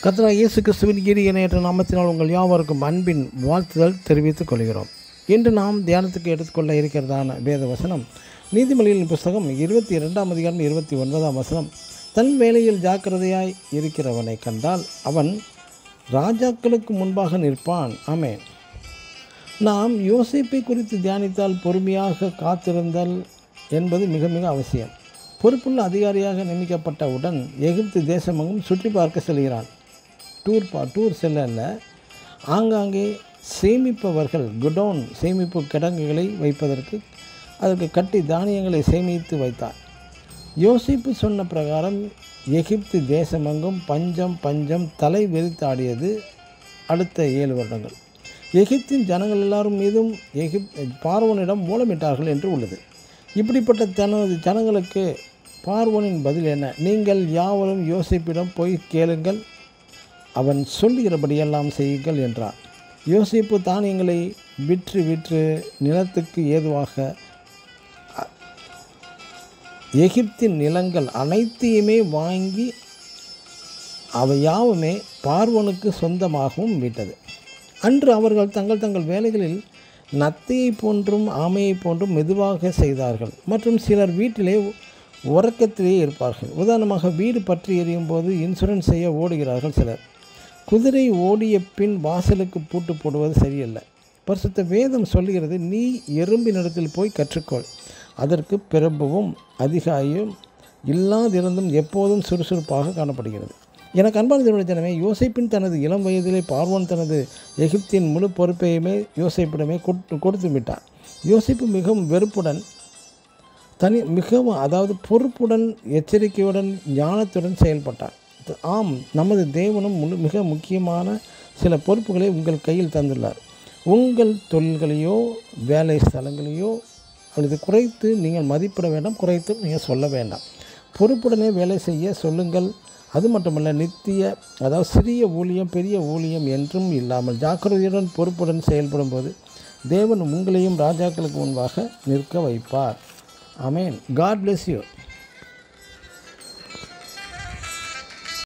கர்த்தராகிய இயேசு கிறிஸ்துவின் இணையற்ற நாமத்தினால் உங்கள் யாவருக்கும் அன்பின் வாழ்த்துதல் தெரிவித்துக் கொள்கிறோம். இன்று நாம் தியானத்துக்கு எடுத்துக்கொள்ள இருக்கிறதான வேத வசனம் நீதிமொழிகளின் புஸ்தகம் 22ஆம் அதிகாரம் 29ஆம் வசனம். தன் வேலையில் ஜாக்கிரதையாய் இருக்கிறவனை கண்டால் அவன் ராஜாக்களுக்கு முன்பாக நிற்பான். ஆமென். நாம் யோசேப்பை குறித்து தியானித்தால் பொறுமையாக காத்திருந்தல் என்பது மிக மிக அவசியம். பொறுப்புள்ள அதிகாரியாக நியமிக்கப்பட்டவுடன் எகிப்து தேசமெங்கும் சுற்றி பார்க்க செல்கிறான். டூர் செல்ல ஆங்காங்கே சேமிப்பவர்கள் குடோன் சேமிப்பு கிடங்குகளை வைப்பதற்கு அதற்கு கட்டி தானியங்களை சேமித்து வைத்தார். யோசிப்பு சொன்ன பிரகாரம் எகிப்து தேசமெங்கும் பஞ்சம் தலை வெறித்தாடியது. அடுத்த 7 வருடங்கள் எகிப்தின் ஜனங்கள் எல்லாரும் மீதும் பார்வோனிடம் மூலமிட்டார்கள் என்று உள்ளது. இப்படிப்பட்ட தனது ஜனங்களுக்கு பார்வோனின் பதில் என்ன? நீங்கள் யாவரும் யோசிப்பிடம் போய் கேளுங்கள், அவன் சொல்லுகிறபடியெல்லாம் செய்யுங்கள் என்றார். யோசிப்பு தானியங்களை விற்று நிலத்துக்கு ஏதுவாக எகிப்தின் நிலங்கள் அனைத்தையுமே வாங்கி அவை யாவுமே பார்வோனுக்கு சொந்தமாகவும் விட்டது. அன்று அவர்கள் தங்கள் வேலைகளில் நத்தையை போன்றும் ஆமையை போன்றும் மெதுவாக செய்தார்கள். மற்றும் சிலர் வீட்டிலே உறக்கத்திலேயே இருப்பார்கள். உதாரணமாக, வீடு பற்றி எரியும் போது இன்சூரன்ஸ் செய்ய ஓடுகிறார்கள் சிலர். குதிரை ஓடிய பின் வாசலுக்கு பூட்டு போடுவது சரியல்ல. பரிசுத்த வேதம் சொல்லுகிறது, நீ எறும்பினிடத்தில் போய் கற்றுக்கொள், அதற்கு பிரபுவும் அதிகாரியும் இல்லாதிருந்தும் எப்போதும் சுறுசுறுப்பாக காணப்படுகிறது. எனக்கு அன்பான தேவனுடைய ஜனமே, யோசேப்பின் தனது இளம் வயதிலே பார்வோன் தனது எகிப்தின் முழு பொறுப்பையுமே யோசேப்பிடமே கொடுத்து விட்டார். யோசேப்பு மிகவும் வெறுப்புடன் பொறுப்புடன் எச்சரிக்கையுடன் ஞானத்துடன் செயல்பட்டார். ஆம், நமது தேவனும் மிக முக்கியமான சில பொறுப்புகளை உங்கள் கையில் தந்துள்ளார். உங்கள் தொழில்களையோ வேலை ஸ்தலங்களையோ அல்லது குறைத்து நீங்கள் மதிப்பிட வேண்டாம், குறைத்து நீங்கள் சொல்ல வேண்டாம். பொறுப்புடனே வேலை செய்ய சொல்லுங்கள். அது மட்டுமல்ல, சிறிய ஊழியம் பெரிய ஊழியம் என்றும் இல்லாமல் ஜாக்கிரதையுடன் பொறுப்புடன் செயல்படும் போது தேவன் உங்களையும் ராஜாக்களுக்கு முன்பாக நிற்க வைப்பார். ஆமென். God bless you.